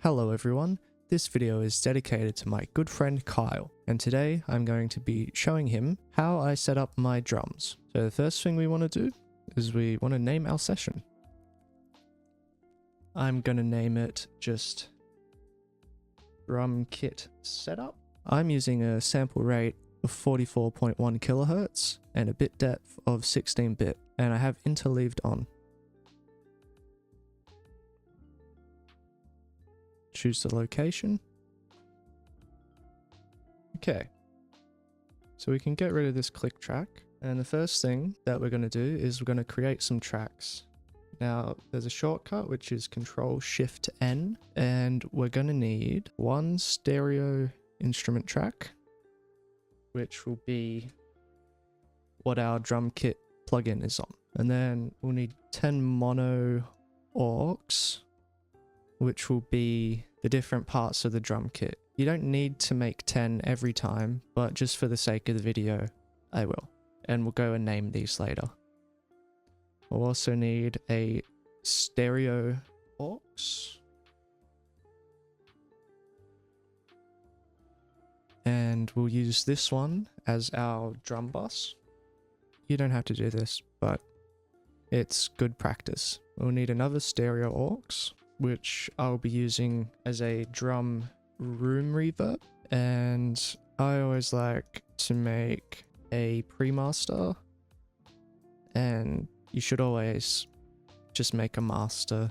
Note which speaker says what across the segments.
Speaker 1: Hello everyone, this video is dedicated to my good friend Kyle, and today I'm going to be showing him how I set up my drums. So the first thing we want to do is we want to name our session. I'm going to name it just Drum Kit Setup. I'm using a sample rate of 44.1 kilohertz and a bit depth of 16-bit, and I have interleaved on. Choose the location. Okay, so we can get rid of this click track, and the first thing that we're going to do is we're going to create some tracks. Now there's a shortcut which is Control-Shift-N, and we're going to need one stereo instrument track, which will be what our drum kit plugin is on, and then we'll need 10 mono aux, which will be the different parts of the drum kit. You don't need to make 10 every time, but just for the sake of the video, I will. And we'll go and name these later. We'll also need a stereo aux. And we'll use this one as our drum bus. You don't have to do this, but it's good practice. We'll need another stereo aux, which I'll be using as a drum room reverb, and I always like to make a pre-master, and you should always just make a master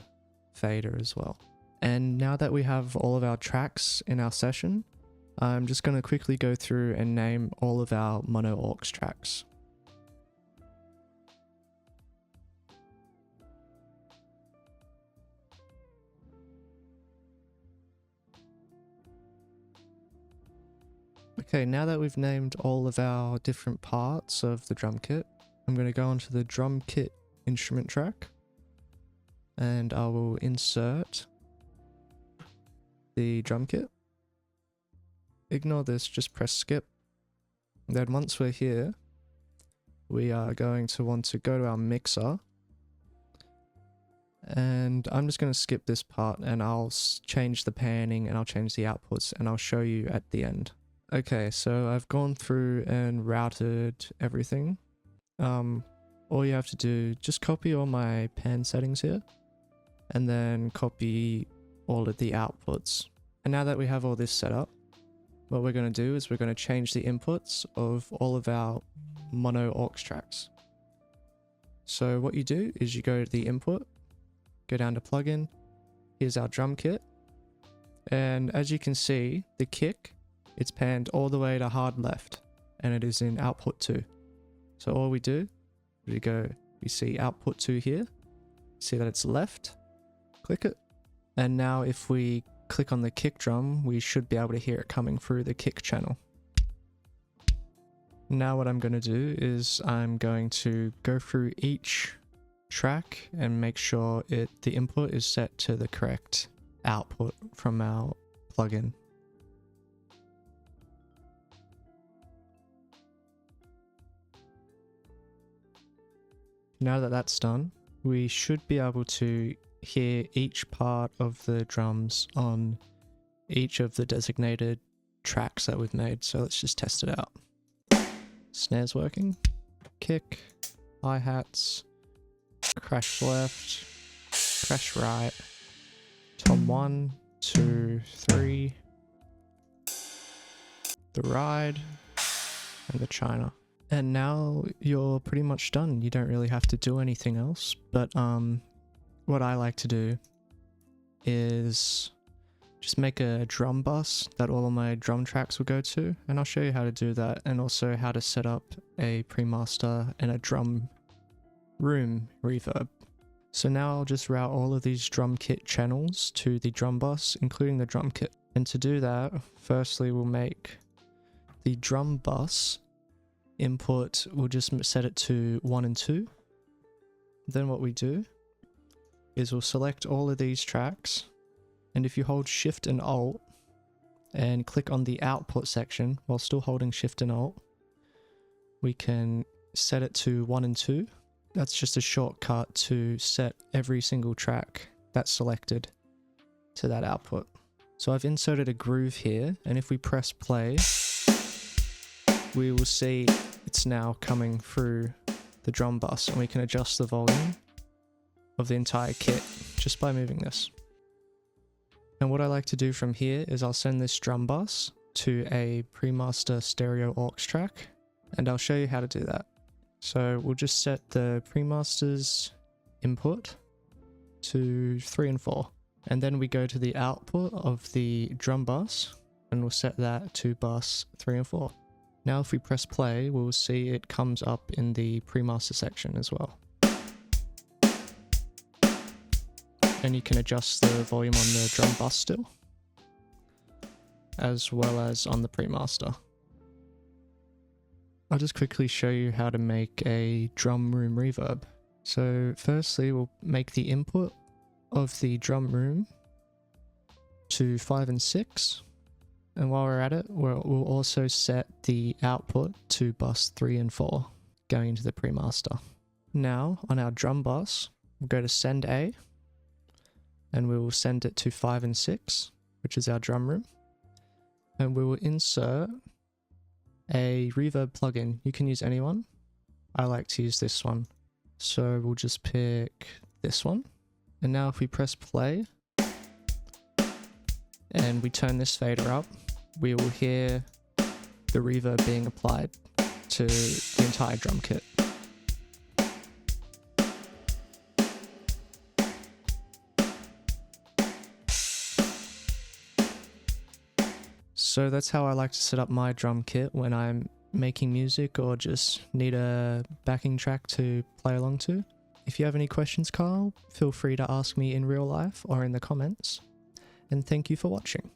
Speaker 1: fader as well. And now that we have all of our tracks in our session, I'm just going to quickly go through and name all of our mono aux tracks. Okay, now that we've named all of our different parts of the drum kit, I'm going to go onto the drum kit instrument track, and I will insert the drum kit. Ignore this, just press skip. Then once we're here, we are going to want to go to our mixer, and I'm just going to skip this part, and I'll change the panning and I'll change the outputs, and I'll show you at the end. Okay, so I've gone through and routed everything. All you have to do, just copy all my pan settings here, and then copy all of the outputs. And now that we have all this set up, what we're going to do is we're going to change the inputs of all of our mono aux tracks. So what you do is you go to the input, go down to plugin, here's our drum kit, and as you can see, the kick, it's panned all the way to hard left, and it is in output 2. So all we do, we see output 2 here, see that it's left, click it, and now if we click on the kick drum, we should be able to hear it coming through the kick channel. Now what I'm going to do is I'm going to go through each track and make sure the input is set to the correct output from our plugin. Now that that's done, we should be able to hear each part of the drums on each of the designated tracks that we've made. So let's just test it out. Snares working, kick, hi-hats, crash left, crash right, tom 1, 2, 3, the ride, and the china. And now you're pretty much done. You don't really have to do anything else, but what I like to do is just make a drum bus that all of my drum tracks will go to, and I'll show you how to do that, and also how to set up a pre-master and a drum room reverb. So now I'll just route all of these drum kit channels to the drum bus, including the drum kit. And to do that, firstly we'll make the drum bus input, we'll just set it to 1 and 2. Then what we do is we'll select all of these tracks, and if you hold Shift and Alt and click on the output section while still holding Shift and Alt, we can set it to 1 and 2. That's just a shortcut to set every single track that's selected to that output. So I've inserted a groove here, and if we press play, we will see it's now coming through the drum bus, and we can adjust the volume of the entire kit just by moving this. And what I like to do from here is I'll send this drum bus to a pre-master stereo aux track, and I'll show you how to do that. So we'll just set the pre-master's input to 3 and 4, and then we go to the output of the drum bus and we'll set that to bus 3 and 4. Now if we press play, we'll see it comes up in the pre-master section as well. And you can adjust the volume on the drum bus still, as well as on the pre-master. I'll just quickly show you how to make a drum room reverb. So firstly, we'll make the input of the drum room to 5 and 6. And while we're at it, we'll also set the output to bus 3 and 4, going into the pre-master. Now, on our drum bus, we'll go to send A, and we will send it to 5 and 6, which is our drum room. And we will insert a reverb plugin. You can use any one. I like to use this one. So we'll just pick this one. And now if we press play, and we turn this fader up, we will hear the reverb being applied to the entire drum kit. So that's how I like to set up my drum kit when I'm making music or just need a backing track to play along to. If you have any questions, Carl, feel free to ask me in real life or in the comments. And thank you for watching.